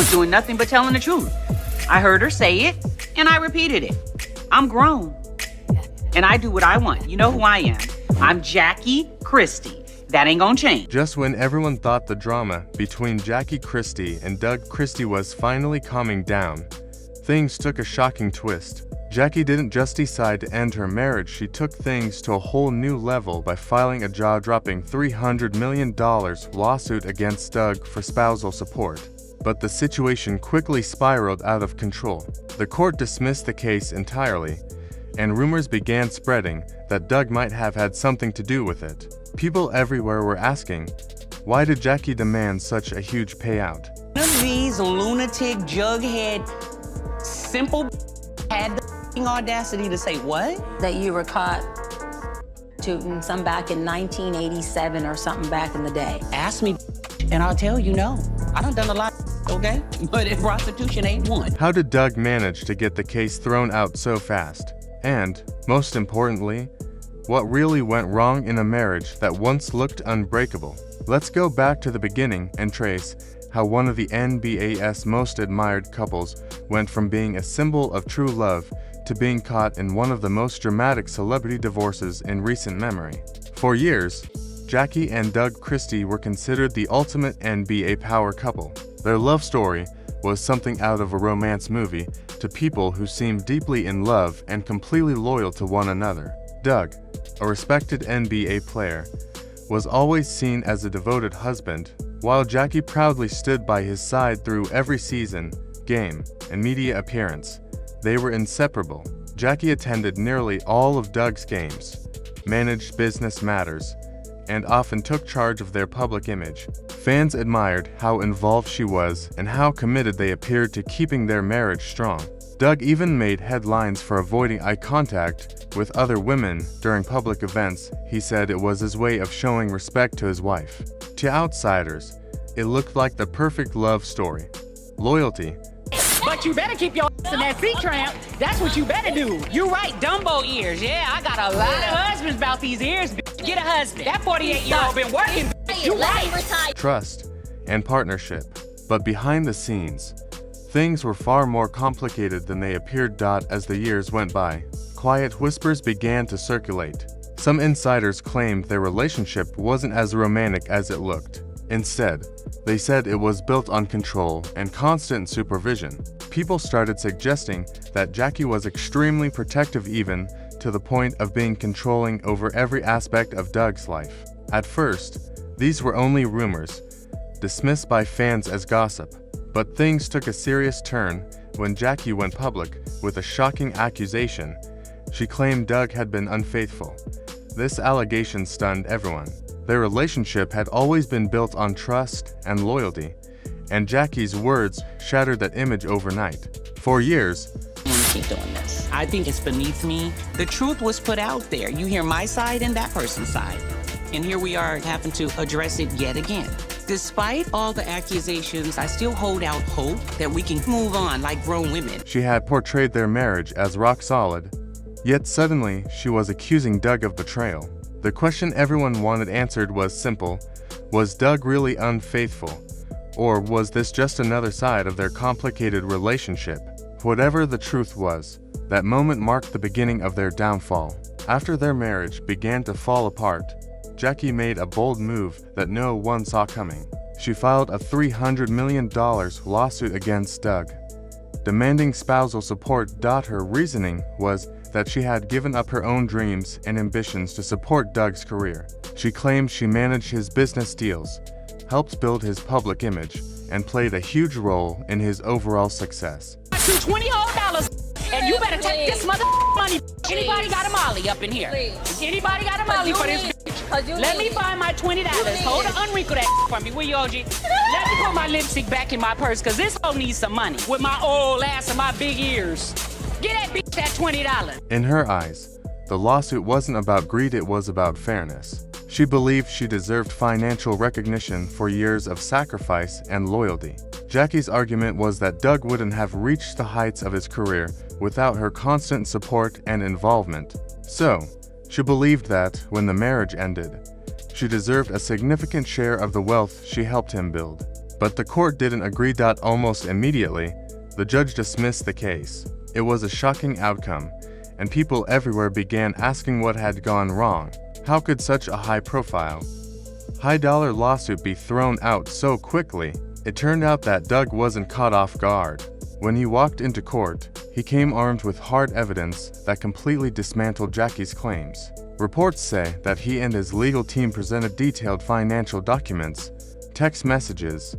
was doing nothing but telling the truth. I heard her say it, and I repeated it. I'm grown, and I do what I want. You know who I am. I'm Jackie Christie. That ain't gonna change. Just when everyone thought the drama between Jackie Christie and Doug Christie was finally calming down, things took a shocking twist. Jackie didn't just decide to end her marriage, she took things to a whole new level by filing a jaw-dropping $300 million lawsuit against Doug for spousal support. But the situation quickly spiraled out of control. The court dismissed the case entirely, and rumors began spreading that Doug might have had something to do with it. People everywhere were asking, why did Jackie demand such a huge payout? None of these lunatic, jughead, simple had the audacity to say what? That you were caught shooting some back in 1987 or something back in the day. Ask me, and I'll tell you no. I done a lot, okay? But if prostitution ain't one. How did Doug manage to get the case thrown out so fast? And, most importantly, what really went wrong in a marriage that once looked unbreakable? Let's go back to the beginning and trace how one of the NBA's most admired couples went from being a symbol of true love to being caught in one of the most dramatic celebrity divorces in recent memory. For years, Jackie and Doug Christie were considered the ultimate NBA power couple. Their love story was something out of a romance movie to people who seemed deeply in love and completely loyal to one another. Doug, a respected NBA player, was always seen as a devoted husband, while Jackie proudly stood by his side through every season, game, and media appearance. They were inseparable. Jackie attended nearly all of Doug's games, managed business matters, and often took charge of their public image. Fans admired how involved she was and how committed they appeared to keeping their marriage strong. Doug even made headlines for avoiding eye contact with other women during public events. He said it was his way of showing respect to his wife. To outsiders, it looked like the perfect love story. Loyalty. But you better keep your ass in that seat, tramp. That's what you better do. You right, Dumbo ears. Yeah, I got a lot of husbands about these ears. Get a husband. That 48-year-old been working. You right. Trust and partnership. But behind the scenes, things were far more complicated than they appeared. As the years went by, quiet whispers began to circulate. Some insiders claimed their relationship wasn't as romantic as it looked. Instead, they said it was built on control and constant supervision. People started suggesting that Jackie was extremely protective, even to the point of being controlling over every aspect of Doug's life. At first, these were only rumors, dismissed by fans as gossip. But things took a serious turn when Jackie went public with a shocking accusation. She claimed Doug had been unfaithful. This allegation stunned everyone. Their relationship had always been built on trust and loyalty, and Jackie's words shattered that image overnight. For years, I'm gonna keep doing this. I think it's beneath me. The truth was put out there. You hear my side and that person's side. And here we are having to address it yet again. Despite all the accusations, I still hold out hope that we can move on like grown women. She had portrayed their marriage as rock solid, yet suddenly she was accusing Doug of betrayal. The question everyone wanted answered was simple: was Doug really unfaithful? Or was this just another side of their complicated relationship? Whatever the truth was, that moment marked the beginning of their downfall. After their marriage began to fall apart, Jackie made a bold move that no one saw coming. She filed a $300 million lawsuit against Doug, demanding spousal support. Her reasoning was that she had given up her own dreams and ambitions to support Doug's career. She claimed she managed his business deals, helped build his public image, and played a huge role in his overall success. $20 whole, and you better take this mother money. Anybody got a molly up in here? Anybody got a molly for this? Let me find my $20. Hold on, unwrinkle that for me, will you, OG? Let me put my lipstick back in my purse, because this hoe needs some money with my old ass and my big ears. Get that bitch that $20. In her eyes, the lawsuit wasn't about greed, it was about fairness. She believed she deserved financial recognition for years of sacrifice and loyalty. Jackie's argument was that Doug wouldn't have reached the heights of his career without her constant support and involvement. So, she believed that, when the marriage ended, she deserved a significant share of the wealth she helped him build. But the court didn't agree. Almost immediately, the judge dismissed the case. It was a shocking outcome, and people everywhere began asking what had gone wrong. How could such a high-profile, high-dollar lawsuit be thrown out so quickly? It turned out that Doug wasn't caught off guard. When he walked into court, he came armed with hard evidence that completely dismantled Jackie's claims. Reports say that he and his legal team presented detailed financial documents, text messages,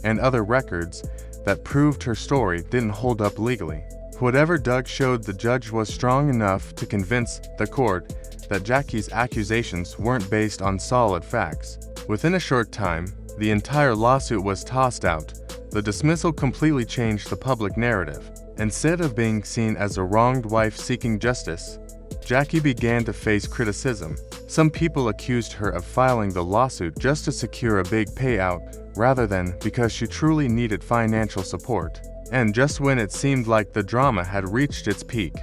and other records that proved her story didn't hold up legally. Whatever Doug showed, the judge was strong enough to convince the court that Jackie's accusations weren't based on solid facts. Within a short time, the entire lawsuit was tossed out. The dismissal completely changed the public narrative. Instead of being seen as a wronged wife seeking justice, Jackie began to face criticism. Some people accused her of filing the lawsuit just to secure a big payout rather than because she truly needed financial support. And just when it seemed like the drama had reached its peak,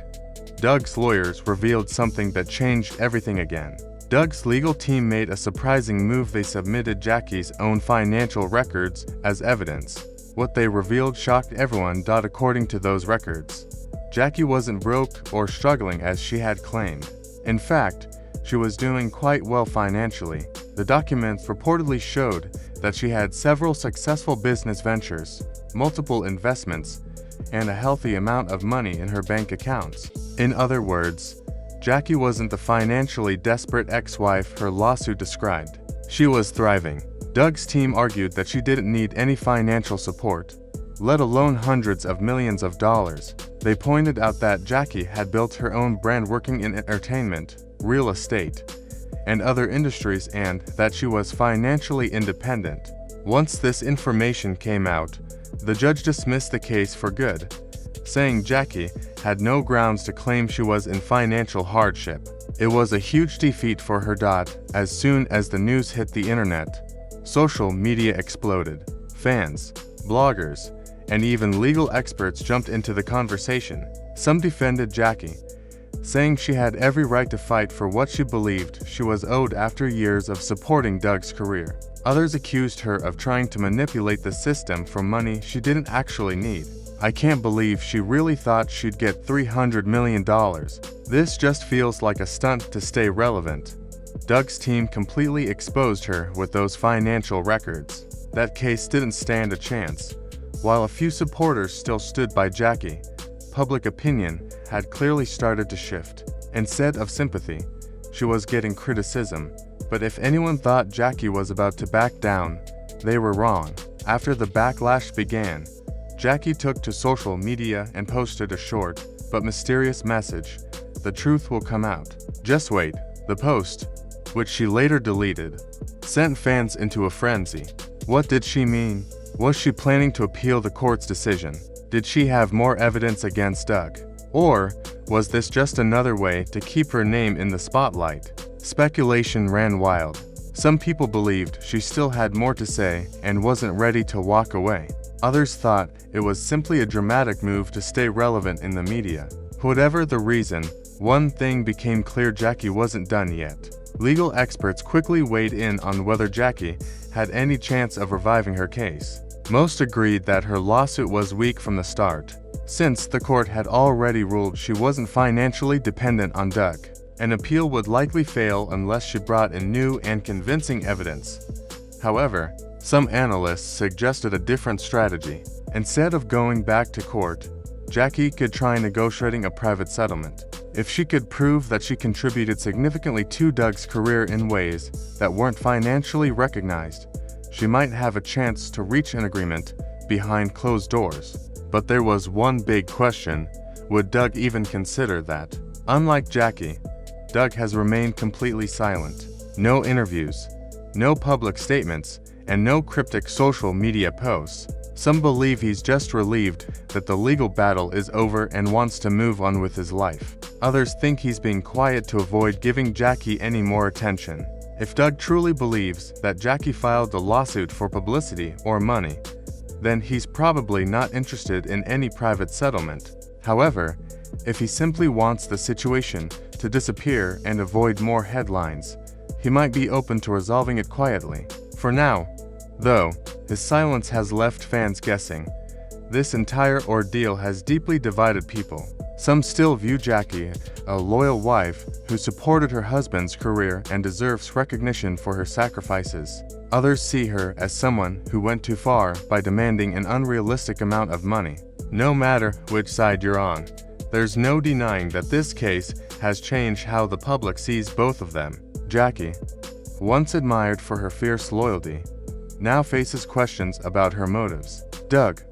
Doug's lawyers revealed something that changed everything again. Doug's legal team made a surprising move. They submitted Jackie's own financial records as evidence. What they revealed shocked everyone. According to those records, Jackie wasn't broke or struggling as she had claimed. In fact, she was doing quite well financially. The documents reportedly showed that she had several successful business ventures, multiple investments, and a healthy amount of money in her bank accounts. In other words, Jackie wasn't the financially desperate ex-wife her lawsuit described. She was thriving. Doug's team argued that she didn't need any financial support, let alone hundreds of millions of dollars. They pointed out that Jackie had built her own brand working in entertainment, real estate, and other industries, and that she was financially independent. Once this information came out, the judge dismissed the case for good, saying Jackie had no grounds to claim she was in financial hardship. It was a huge defeat for her. As soon as the news hit the internet, social media exploded. Fans, bloggers, and even legal experts jumped into the conversation. Some defended Jackie, saying she had every right to fight for what she believed she was owed after years of supporting Doug's career. Others accused her of trying to manipulate the system for money she didn't actually need. I can't believe she really thought she'd get $300 million. This just feels like a stunt to stay relevant. Doug's team completely exposed her with those financial records. That case didn't stand a chance. While a few supporters still stood by Jackie, public opinion had clearly started to shift. Instead of sympathy, she was getting criticism. But if anyone thought Jackie was about to back down, they were wrong. After the backlash began, Jackie took to social media and posted a short but mysterious message: "The truth will come out. Just wait." The post, which she later deleted, sent fans into a frenzy. What did she mean? Was she planning to appeal the court's decision? Did she have more evidence against Doug? Or was this just another way to keep her name in the spotlight? Speculation ran wild. Some people believed she still had more to say and wasn't ready to walk away. Others thought it was simply a dramatic move to stay relevant in the media. Whatever the reason, one thing became clear: Jackie wasn't done yet. Legal experts quickly weighed in on whether Jackie had any chance of reviving her case. Most agreed that her lawsuit was weak from the start, since the court had already ruled she wasn't financially dependent on Doug. An appeal would likely fail unless she brought in new and convincing evidence. However, some analysts suggested a different strategy. Instead of going back to court, Jackie could try negotiating a private settlement. If she could prove that she contributed significantly to Doug's career in ways that weren't financially recognized, she might have a chance to reach an agreement behind closed doors. But there was one big question: would Doug even consider that? Unlike Jackie, Doug has remained completely silent. No interviews, no public statements, and no cryptic social media posts. Some believe he's just relieved that the legal battle is over and wants to move on with his life. Others think he's being quiet to avoid giving Jackie any more attention. If Doug truly believes that Jackie filed the lawsuit for publicity or money, then he's probably not interested in any private settlement. However, if he simply wants the situation to disappear and avoid more headlines, he might be open to resolving it quietly. For now, Though, his silence has left fans guessing. This entire ordeal has deeply divided people. Some still view Jackie, a loyal wife who supported her husband's career and deserves recognition for her sacrifices. Others see her as someone who went too far by demanding an unrealistic amount of money. No matter which side you're on, there's no denying that this case has changed how the public sees both of them. Jackie, once admired for her fierce loyalty, now faces questions about her motives. Doug,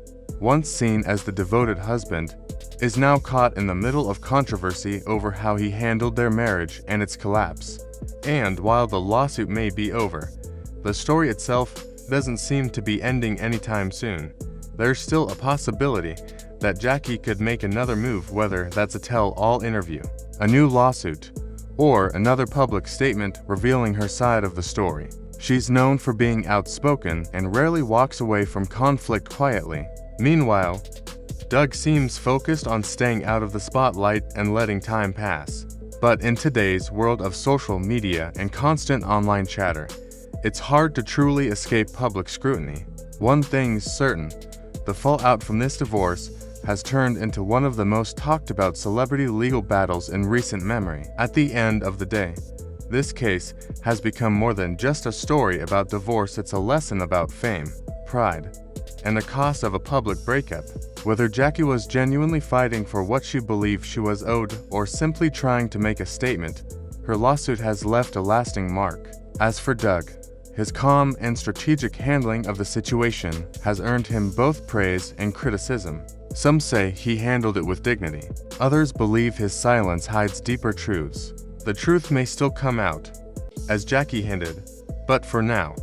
once seen as the devoted husband, is now caught in the middle of controversy over how he handled their marriage and its collapse. And while the lawsuit may be over, the story itself doesn't seem to be ending anytime soon. There's still a possibility that Jackie could make another move, whether that's a tell-all interview, a new lawsuit, or another public statement revealing her side of the story. She's known for being outspoken and rarely walks away from conflict quietly. Meanwhile, Doug seems focused on staying out of the spotlight and letting time pass. But in today's world of social media and constant online chatter, it's hard to truly escape public scrutiny. One thing's certain, the fallout from this divorce has turned into one of the most talked about celebrity legal battles in recent memory. At the end of the day, this case has become more than just a story about divorce. It's a lesson about fame, pride, and the cost of a public breakup. Whether Jackie was genuinely fighting for what she believed she was owed or simply trying to make a statement, her lawsuit has left a lasting mark. As for Doug, his calm and strategic handling of the situation has earned him both praise and criticism. Some say he handled it with dignity. Others believe his silence hides deeper truths. The truth may still come out, as Jackie hinted, but for now,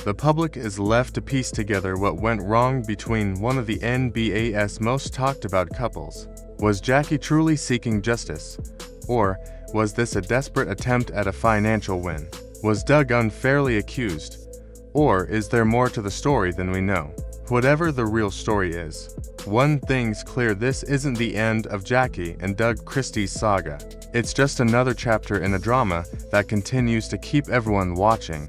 the public is left to piece together what went wrong between one of the NBA's most talked about couples. Was Jackie truly seeking justice? Or was this a desperate attempt at a financial win? Was Doug unfairly accused? Or is there more to the story than we know? Whatever the real story is, one thing's clear: this isn't the end of Jackie and Doug Christie's saga. It's just another chapter in a drama that continues to keep everyone watching.